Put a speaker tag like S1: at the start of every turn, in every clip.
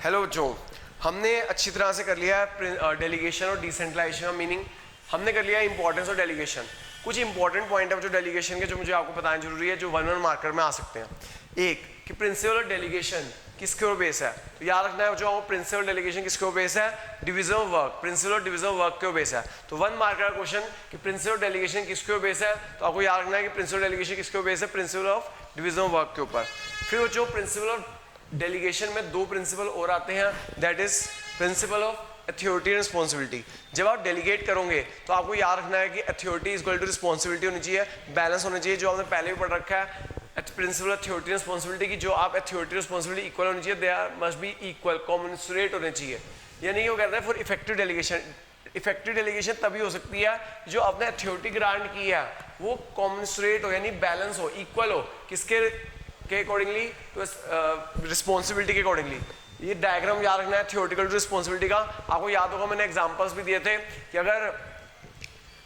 S1: Hello बच्चों, हमने अच्छी तरह से कर लिया है डेलीगेशन और डिसेंट्रलाइजेशन का मीनिंग, हमने कर लिया इंपॉर्टेंस ऑफ डेलीगेशन। कुछ इंपॉर्टेंट पॉइंट है जो डेलीगेशन के जो मुझे आपको बताना जरूरी है, जो 1-1 मार्कर में आ सकते हैं। एक कि प्रिंसिपल ऑफ डेलीगेशन किसके ऊपर बेस है, तो याद रखना है जो प्रिंसिपल डेलीगेशन किसके ऊपर बेस है, division of work, principle of division of work के ऊपर बेस है। तो 1 मार्कर का क्वेश्चन कि प्रिंसिपल ऑफ डेलीगेशन किसके ऊपर बेस है, तो आपको याद रखना है कि प्रिंसिपल डेलीगेशन किसके ऊपर बेस है, principle of division of work के ऊपर। फिर जो प्रिंसिपल ऑफ डेलीगेशन में 2 प्रिंसिपल और आते हैं, that is principle of authority and responsibility. जब आप डेलीगेट करोगे तो आपको याद रखना है कि authority is equal to responsibility होनी चाहिए, बैलेंस होना चाहिए, जो आपने पहले भी पढ़ रखा है प्रिंसिपल अथॉरिटी रिस्पॉन्सिबिलिटी की, जो आप अथॉरिटी रिस्पॉन्सिबिलिटी इक्वल होनी चाहिए, they are must be equal, commensurate होने चाहिए। यानी वो कहता है for effective delegation, effective delegation तभी हो सकती है जो आपने अथॉरिटी ग्रांट की है वो कॉमनसुरेट हो, यानी बैलेंस हो, इक्वल हो, किसके के अकॉर्डिंगली, तो रिस्पॉन्सिबिलिटी के अकॉर्डिंगली। ये डायग्राम याद रखना है थियोरेटिकल टू रिस्पॉन्सिबिलिटी का। आपको याद होगा मैंने एग्जांपल्स भी दिए थे कि अगर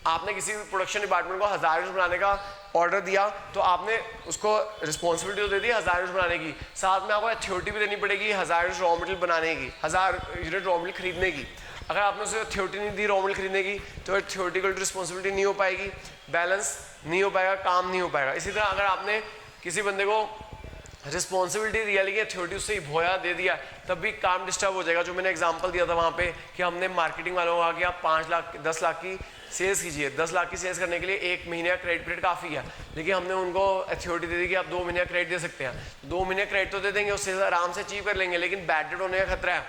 S1: आपने किसी प्रोडक्शन डिपार्टमेंट को 1000 यूनिट बनाने का ऑर्डर दिया तो आपने उसको रिस्पॉन्सिबिलिटी तो दे दी 1000 यूनिट बनाने की, साथ में आपको अथॉरिटी भी देनी पड़ेगी 1000 यूनिट रॉ मटेरियल बनाने की, 1000 यूनिट रॉ मटेरियल खरीदने की। अगर आपने उसे अथॉरिटी नहीं दी रॉ मटेरियल खरीदने की तो थियोरेटिकल टू रिस्पॉन्सिबिलिटी नहीं हो पाएगी, बैलेंस नहीं हो पाएगा, काम नहीं हो पाएगा। इसी तरह अगर आपने किसी बंदे को रिस्पॉन्सिबिलिटी दिया लेकिन अथॉरिटी उससे भोया दे दिया तब भी काम डिस्टर्ब हो जाएगा। जो मैंने एग्जांपल दिया था वहाँ पे कि हमने मार्केटिंग वालों को कहा कि आप 5 लाख 10 लाख की सेल्स कीजिए, 10 लाख की सेल्स करने के लिए 1 महीने का क्रेडिट पीरियड काफ़ी है, लेकिन हमने उनको अथॉरिटी दे दी कि आप 2 महीने का क्रेडिट दे सकते हैं। 2 महीने क्रेडिट तो दे देंगे, उससे आराम से अचीव कर लेंगे, लेकिन बैड डेट होने का खतरा है,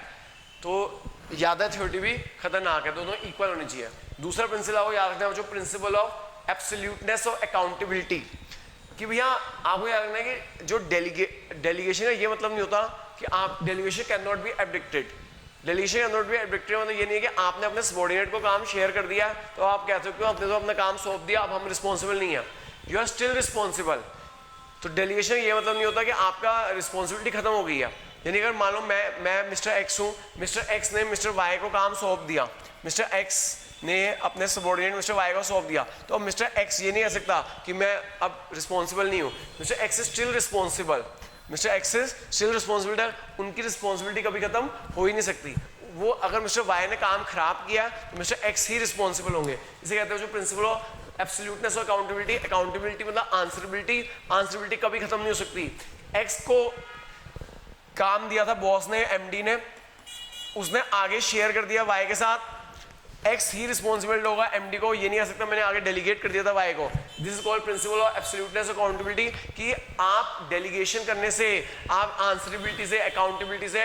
S1: तो ज़्यादा अथॉरिटी भी खतरनाक है, दोनों इक्वल होनी चाहिए। दूसरा प्रिंसिपल आपको याद रखना है जो principle of absoluteness of accountability, कि भैया आपको याद रखना है कि जो डेलीगेशन है ये मतलब नहीं होता कि आप delegation can not be abdicated, delegation can not be abdicated मतलब ये नहीं है कि आपने अपने सबऑर्डिनेट को काम शेयर कर दिया तो आप कह सकते हो आपने तो अपना काम सौंप दिया, अब हम रिस्पॉन्सिबल नहीं है, यू आर स्टिल रिस्पॉन्सिबल। तो डेलीगेशन ये मतलब नहीं होता कि आपका रिस्पॉन्सिबिलिटी खत्म हो गई है। यानी अगर मान लो मैं मिस्टर एक्स हूँ, मिस्टर एक्स ने मिस्टर वाई को काम सौंप दिया, मिस्टर एक्स ने अपने सबऑर्डिनेट मिस्टर वाई को सौंप दिया, तो अब मिस्टर एक्स ये नहीं कह सकता कि मैं अब रिस्पॉन्सिबल नहीं हूँ, mister x is still responsible, mister x is still responsibility, उनकी रिस्पॉन्सिबिलिटी कभी खत्म हो ही नहीं सकती। वो अगर मिस्टर वाई ने काम खराब किया तो मिस्टर एक्स ही रिस्पॉन्सिबल होंगे। इसे कहते हैं जो principle of absoluteness of accountability, accountability मतलब आंसरेबिलिटी, आंसरेबिलिटी कभी खत्म नहीं हो सकती। एक्स को काम दिया था बॉस ने, एमडी ने, उसने आगे शेयर कर दिया वाई के साथ, एक्स ही रिस्पॉन्सिबल होगा एमडी को, ये नहीं आ सकता मैंने आगे डेलीगेट कर दिया था वाई को। This is called principle of absoluteness accountability, कि आप डेलीगेशन करने से, आप आंसरेबिलिटी से, अकाउंटेबिलिटी से,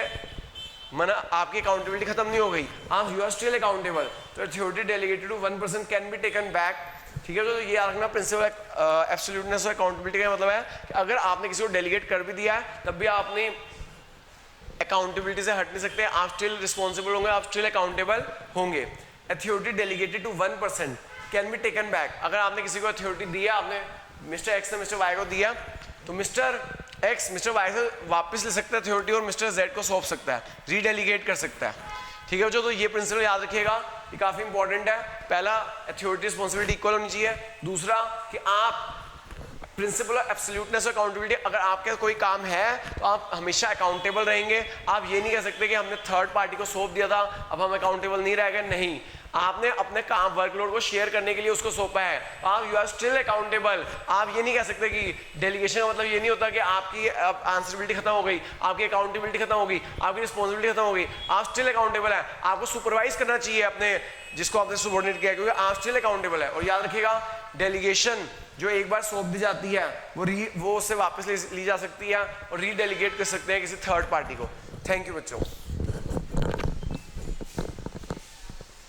S1: माना आपकी अकाउंटेबिलिटी खत्म नहीं हो गई, आप यू आर स्टिल अकाउंटेबल। तो authority delegated to 1% can be taken back, ठीक है। तो ये याद रखना प्रिंसिपल एब्सोल्यूटनेस और अकाउंटेबिलिटी का मतलब है कि अगर आपने किसी को डेलीगेट कर भी दिया है तब भी आपने अकाउंटेबिलिटी से हट नहीं सकते, आप स्टिल रिस्पॉन्सिबल होंगे, आप स्टिल अकाउंटेबल होंगे। Authority delegated to 1% can be taken back, अगर आपने किसी को अथॉरिटी दिया, आपने मिस्टर एक्स ने मिस्टर वाई को दिया तो मिस्टर एक्स मिस्टर वाई से वापस ले सकता है अथॉरिटी और मिस्टर जेड को सौंप सकता है, रीडेलीगेट कर सकता है, ठीक है बच्चों। तो ये प्रिंसिपल याद रखिएगा, ये काफी इंपॉर्टेंट है। पहला, अथॉरिटी रिस्पॉन्सिबिलिटी इक्वल होनी चाहिए। दूसरा कि आप प्रिंसिपल ऑफ एब्सोल्यूटनेस अकाउंटेबिलिटी, अगर आपके कोई काम है तो आप हमेशा अकाउंटेबल रहेंगे। आप ये नहीं कह सकते कि हमने थर्ड पार्टी को सौंप दिया था अब हम अकाउंटेबल नहीं रह गए, नहीं, आपने अपने काम वर्कलोड को शेयर करने के लिए उसको सौंपा है, आप यू आर स्टिल अकाउंटेबल। आप ये नहीं कह सकते कि डेलीगेशन का मतलब ये नहीं होता कि आपकी आंसरेबिलिटी खत्म हो गई, आपकी अकाउंटेबिलिटी खत्म हो गई, आपकी रिस्पॉन्सिबिलिटी खत्म हो गई, आप स्टिल अकाउंटेबल है। आपको सुपरवाइज करना चाहिए अपने जिसको आपने सबऑर्डिनेट किया, क्योंकि आप स्टिल अकाउंटेबल है। और याद रखिएगा डेलीगेशन जो एक बार सौंप दी जाती है वो उससे वापस ली जा सकती है और रीडेलीगेट कर सकते हैं किसी थर्ड पार्टी को। थैंक यू बच्चों।